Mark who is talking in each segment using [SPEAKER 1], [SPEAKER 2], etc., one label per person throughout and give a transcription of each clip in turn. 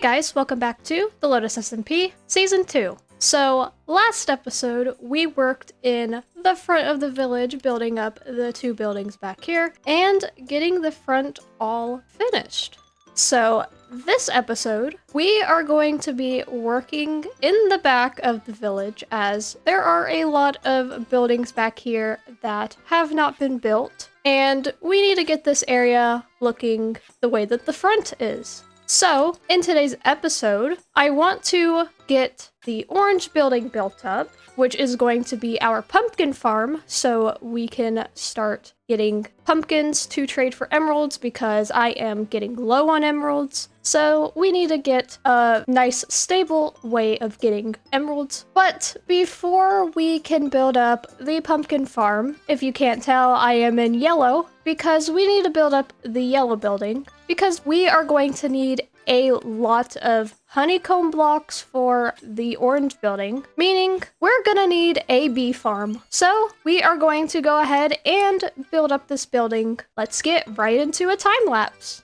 [SPEAKER 1] guys, welcome back to the Lotus SMP Season 2. So, last episode, we worked in the front of the village, building up the two buildings back here, and getting the front all finished. So, this episode, we are going to be working in the back of the village, as there are a lot of buildings back here that have not been built, and we need to get this area looking the way that the front is. So, in today's episode, I want to get the orange building built up, which is going to be our pumpkin farm, so we can start getting pumpkins to trade for emeralds because I am getting low on emeralds. So we need to get a nice, stable way of getting emeralds. But before we can build up the pumpkin farm, if you can't tell, I am in yellow because we need to build up the yellow building because we are going to need a lot of honeycomb blocks for the orange building, meaning we're gonna need a bee farm. So we are going to go ahead and build up this building. Let's get right into a time lapse.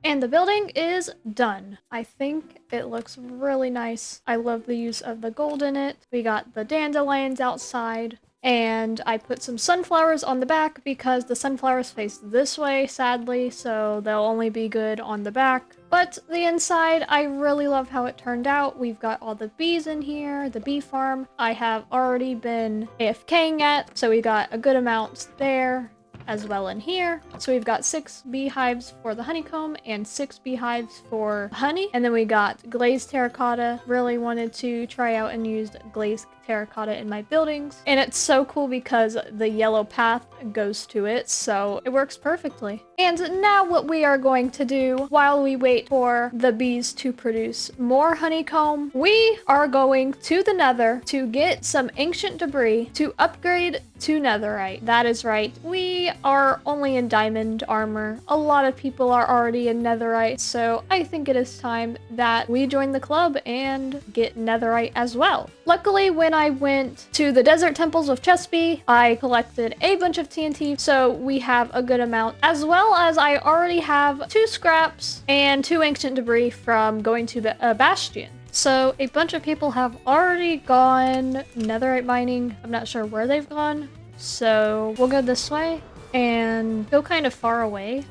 [SPEAKER 1] And the building is done. I think it looks really nice. I love the use of the gold in it. We got the dandelions outside, and I put some sunflowers on the back because the sunflowers face this way, sadly, so they'll only be good on the back. But the inside, I really love how it turned out. We've got all the bees in here, the bee farm. I have already been AFKing at, so we got a good amount there as well in here. So we've got 6 beehives for the honeycomb and 6 beehives for honey. And then we got glazed terracotta. Really wanted to try out and use glazed terracotta in my buildings. And it's so cool because the yellow path goes to it, so it works perfectly. And now what we are going to do while we wait for the bees to produce more honeycomb, we are going to the nether to get some ancient debris to upgrade to netherite. That is right. We are only in diamond armor. A lot of people are already in netherite, so I think it is time that we join the club and get netherite as well. Luckily, when I went to the desert temples of Chespy, I collected a bunch of TNT, so we have a good amount, as well as I already have 2 scraps and 2 ancient debris from going to the bastion. So a bunch of people have already gone netherite mining. I'm not sure where they've gone, so we'll go this way and go kind of far away.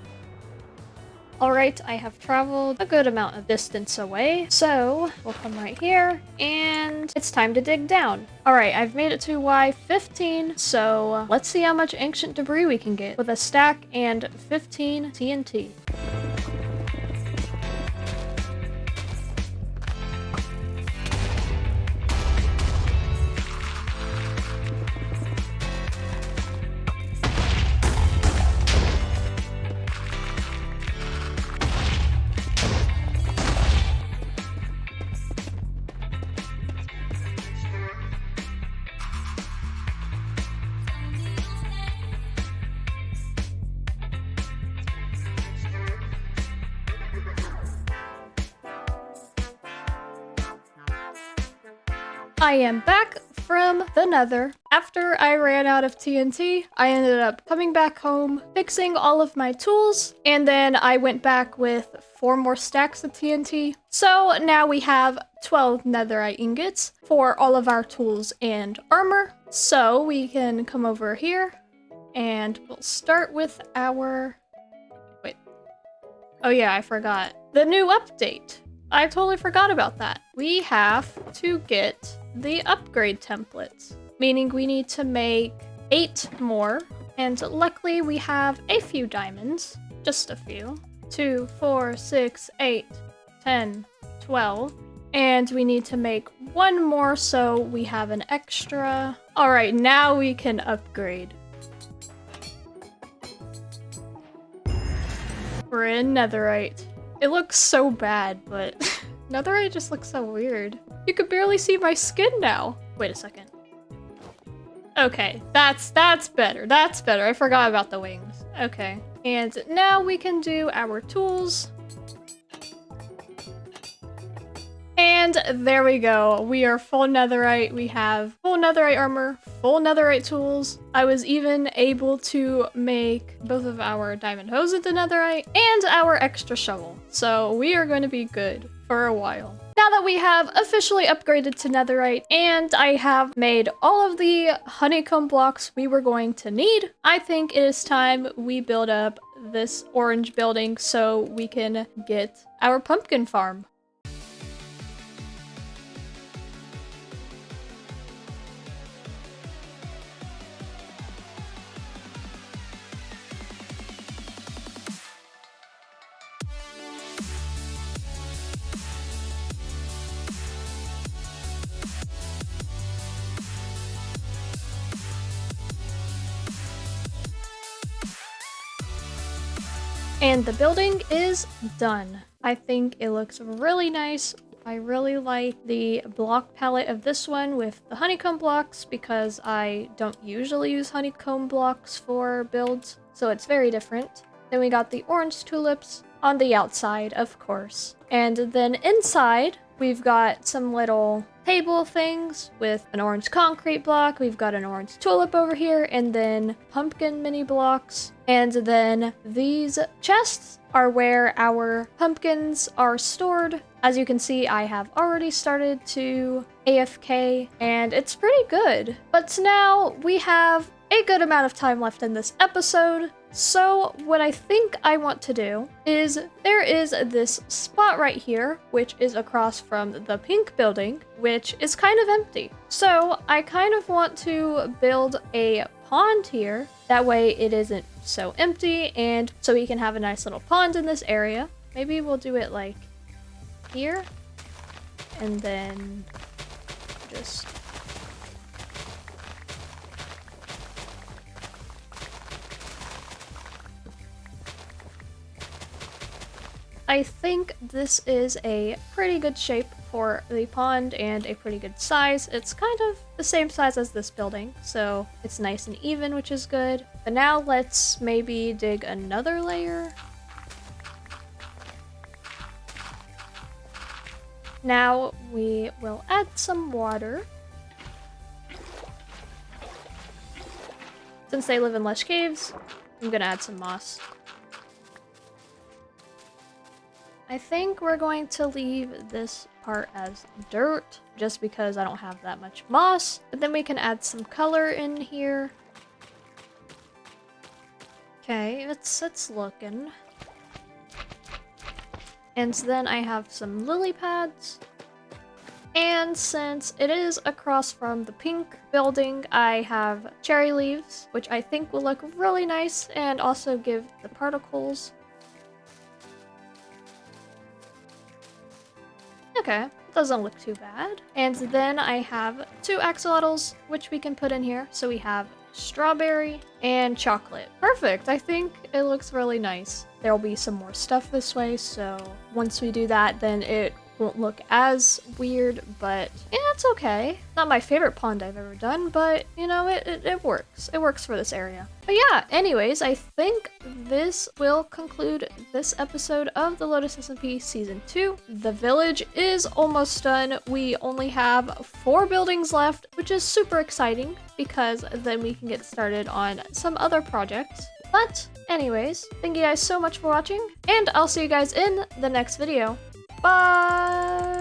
[SPEAKER 1] Alright, I have traveled a good amount of distance away, so we'll come right here, and it's time to dig down. Alright, I've made it to Y15, so let's see how much ancient debris we can get with a stack and 15 TNT. I am back from the nether. After I ran out of TNT, I ended up coming back home, fixing all of my tools, and then I went back with 4 more stacks of TNT. So now we have 12 netherite ingots for all of our tools and armor. So we can come over here, and we'll start with our... Wait. Oh yeah, I forgot. The new update. I totally forgot about that. We have to get the upgrade templates, meaning we need to make 8 more, and luckily we have a few diamonds, just a few. 2, 4, 6, 8, 10, 12, and we need to make 1 more so we have an extra. Alright, now we can upgrade. We're in netherite. It looks so bad, but netherite just looks so weird. You could barely see my skin now. Wait a second. Okay, that's better. That's better. I forgot about the wings. Okay. And now we can do our tools. And there we go. We are full netherite. We have full netherite armor, full netherite tools. I was even able to make both of our diamond hose into netherite and our extra shovel. So we are going to be good for a while. Now that we have officially upgraded to netherite and I have made all of the honeycomb blocks we were going to need, I think it is time we build up this orange building so we can get our pumpkin farm. And the building is done. I think it looks really nice. I really like the block palette of this one with the honeycomb blocks because I don't usually use honeycomb blocks for builds, so it's very different. Then we got the orange tulips on the outside, of course. And then inside, we've got some little table things with an orange concrete block. We've got an orange tulip over here, and then pumpkin mini blocks. And then these chests are where our pumpkins are stored. As you can see, I have already started to AFK, and it's pretty good. But now we have a good amount of time left in this episode. So what I think I want to do is there is this spot right here, which is across from the pink building, which is kind of empty. So I kind of want to build a pond here. That way it isn't so empty, and so we can have a nice little pond in this area. Maybe we'll do it like here, and then just I think this is a pretty good shape for the pond and a pretty good size. It's kind of the same size as this building, so it's nice and even, which is good. But now let's maybe dig another layer. Now we will add some water. Since they live in lush caves, I'm gonna add some moss. I think we're going to leave this part as dirt, just because I don't have that much moss. But then we can add some color in here. Okay, it's looking. And then I have some lily pads. And since it is across from the pink building, I have cherry leaves, which I think will look really nice and also give the particles. Okay, doesn't look too bad. And then I have 2 axolotls, which we can put in here. So we have strawberry and chocolate. Perfect, I think it looks really nice. There'll be some more stuff this way, so once we do that, then it won't look as weird, but yeah, it's okay. Not my favorite pond I've ever done, but you know, it works. It works for this area. But yeah, anyways, I think this will conclude this episode of the Lotus SMP Season 2. The village is almost done. We only have 4 buildings left, which is super exciting because then we can get started on some other projects. But anyways, thank you guys so much for watching, and I'll see you guys in the next video. Bye!